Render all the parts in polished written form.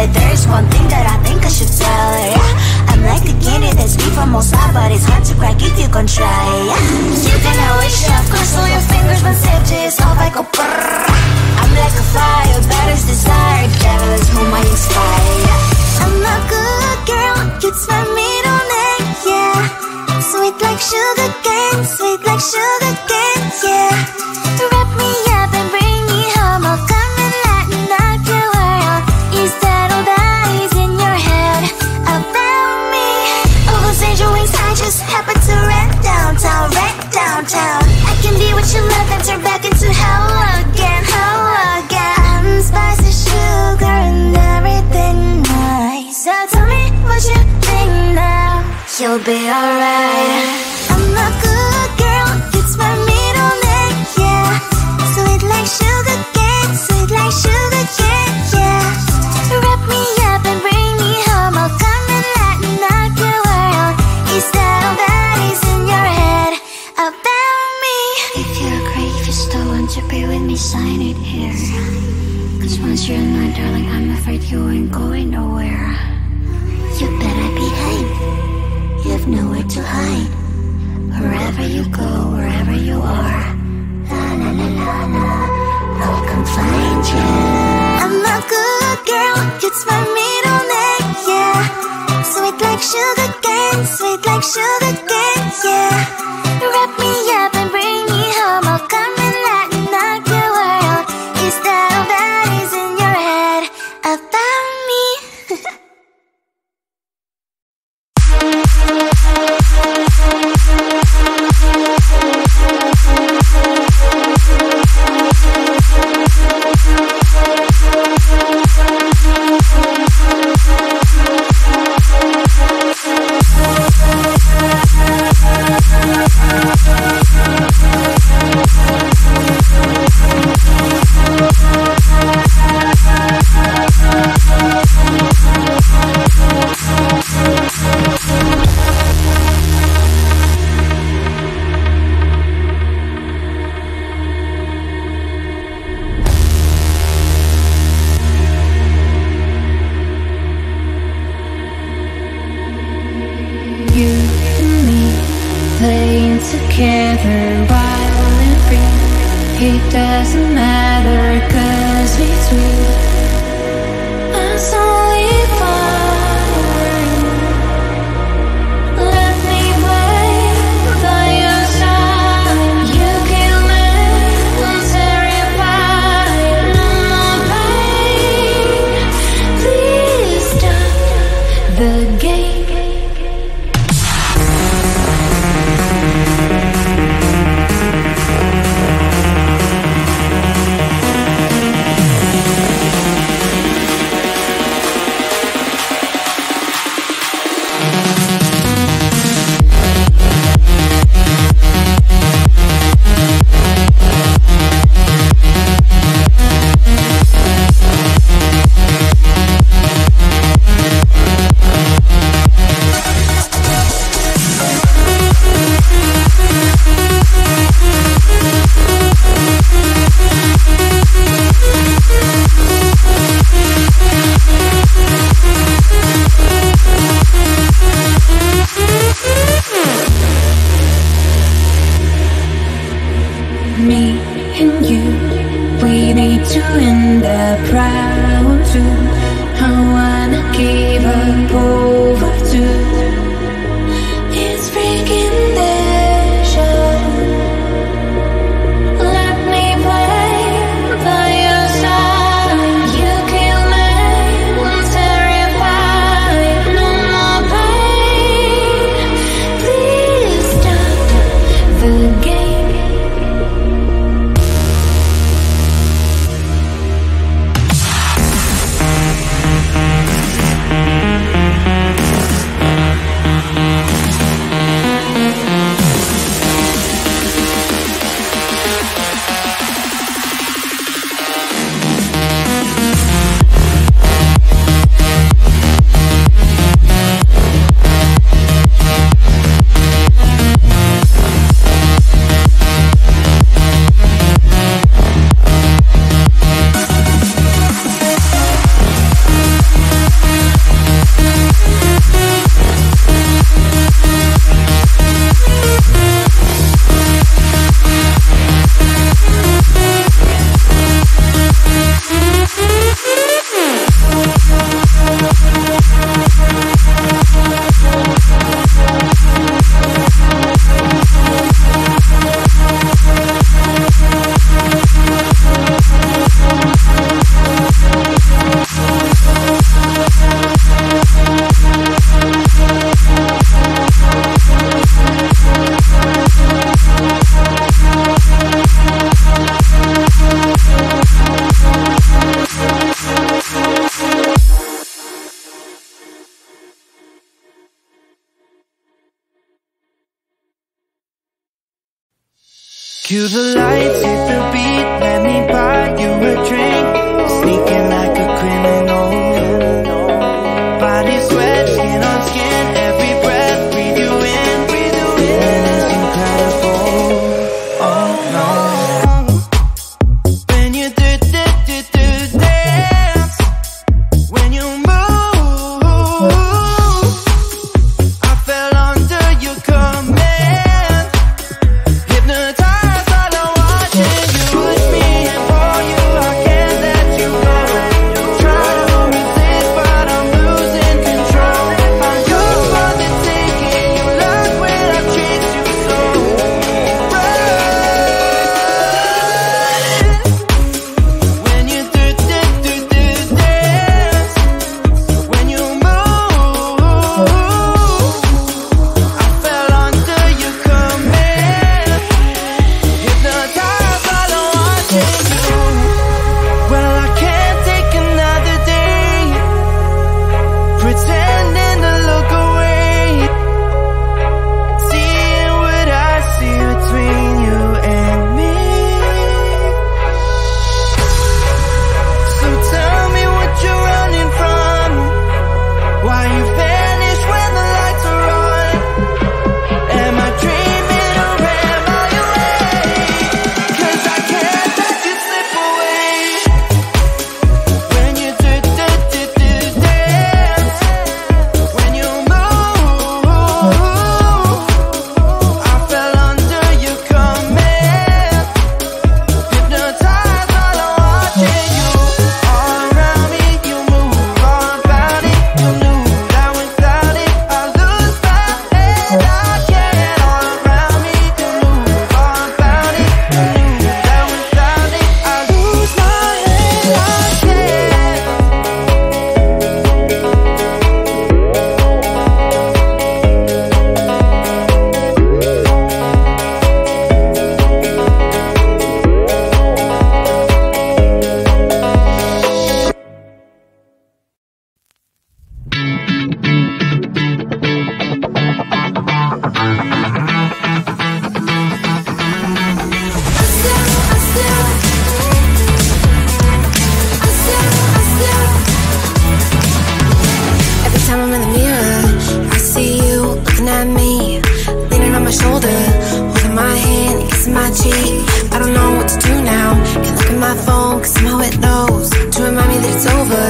But there's one thing that I think I should tell her, yeah. I'm like a candy that's deep from outside, but it's hard to crack if you can try, yeah. You can always shove cross all your fingers when safety is off, I go brrrr. I'm like a fire, that is desire, devil is whom I inspire, yeah. I'm a good girl, it's my middle name, yeah. Sweet like sugar cane, sweet like sugar cane, yeah. Wrap me up and bring me home, I'll come and lighten up your world. Is that all that is in your head about me? Overstage your wings, I just happen to rent downtown, I can be what you love and turn back into hell again, I'm spicy sugar and everything nice. So tell me what you think now, you'll be alright. I'm a good girl, it's my middle name, yeah. Sweet like sugar cane, sweet like sugar cane, yeah. Wrap me up and bring me home, I'll come and lighten up your world. Is that all that is in your head about me? If you're great, if you still want to be with me, sign it here. Cause once you're mine, darling, I'm afraid you ain't going nowhere. You better behave, you have nowhere to hide. Wherever you go, wherever you are, la la la la la, I'll come find you. I'm a good girl, it's my middle name, yeah. Sweet like sugar cane, sweet like sugar cane, yeah. Wrap me up and bring me home, I'll come and lighten up your world. Is that all that is in your head about me? Cue the lights, hit the beat, let me buy you a drink. Sneaking like a criminal. Body sweat, skin on skin, every breath, breathe you in. Feeling is incredible, oh no. When you do dance, when you move, I fell under your command. Hypnotized while I'm watching you. Push me and pull you, I can't let you go. Try to resist but I'm losing control. I'm yours for the taking, you love when I treat you so right. When you do dance, when you move, I fell under your command. Hypnotized while I'm watching you. Well, I can't take another day pretending to look away, seeing what I see between you and me. So tell me what you're running from, why you vanish when the lights are on. Am I dreaming or am I awake? 'Cause I can't let you slip away. When you do dance, when you move, I fell under your command. Hypnotized while I'm watching you. All around me, you move, all about it. You knew that without it, I lose my head. I can't. All around me, you move, all about it. You knew that without it, I lose my head. I can't. Every time I'm in the mirror, I see you looking at me, leaning on my shoulder, holding my hand, kissing my cheek. I don't know what to do now. Can't look at my phone, 'cause somehow it knows to remind me that it's over.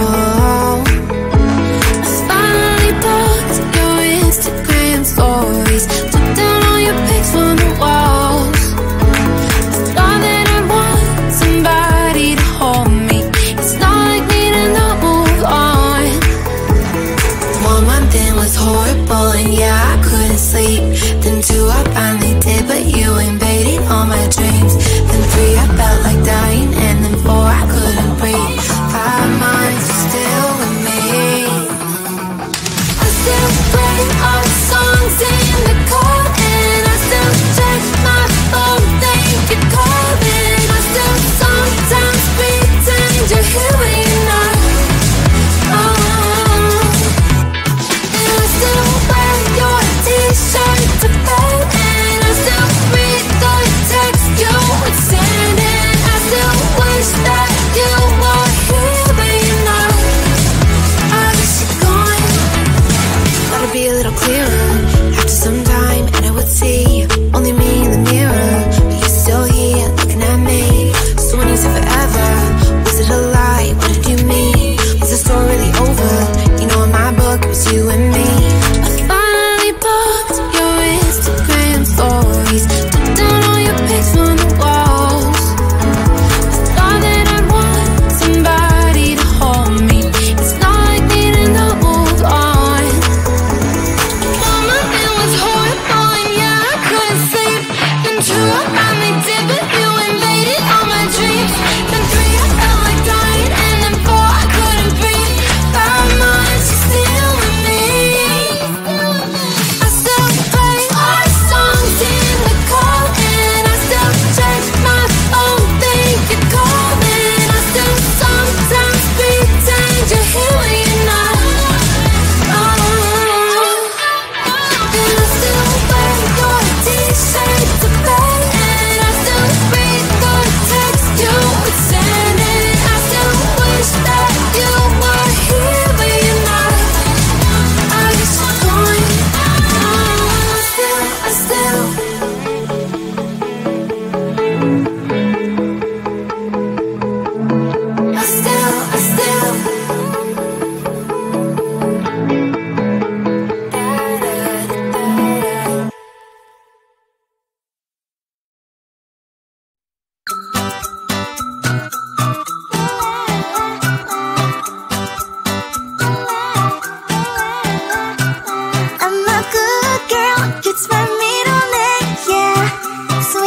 Oh, I finally blocked your Instagram stories, took down all your pics from the walls. Thought that I want somebody to hold me. It's not like me to not move on. 1 month in was horrible and yeah, I couldn't sleep. Then 2, I finally did, but you invaded all my dreams. Then 3, I felt like dying, and then 4, I couldn't breathe. 5 months, you're still with me. I still play our songs in the car, and I still check my phone, think you're calling. I still sometimes pretend you're here when you're not. And I still wear your t-shirt to bed, and I still read the text you would send, and I still wish that you were here but you're not. I wish you're gone. Thought it'd be a little clearer after some time, and I would see only me in the mirror, but you're still here looking at me. So when you said forever, was it a lie? What did you mean? Was the story really over? You know, in my book, it was you and me. I finally blocked your Instagram stories, took down all your pics from the walls. Thought that I'd want somebody to hold me. It's not like me to not move on. 1 month it was horrible and yeah, I couldn't sleep. Then 2, I finally did, but you invaded all my dreams. Then 3, I felt like dying, and then 4, I couldn't breathe. 5 months, you're still with me. I still play our songs in the car, and I still check my phone, think you're calling. I still sometimes pretend you're here when you're not. And I still wear your t-shirt to bed, and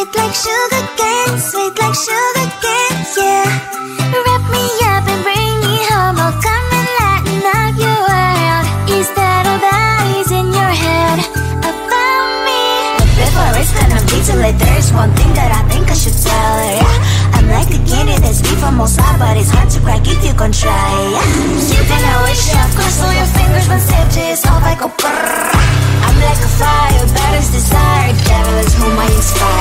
Sweet like sugar cane, sweet like sugar cane, yeah. Wrap me up and bring me home, I'll come and lighten up your world. Is that all that is in your head about me? But before it's gonna be too late, there's one thing that I think I should tell her, yeah. I'm like a candy that's deep from outside, but it's hard to crack if you can try, yeah. You can always shove, cross all your fingers when safety is off, I go brrrr. I'm like a fire, that is desire, devil is whom I inspire.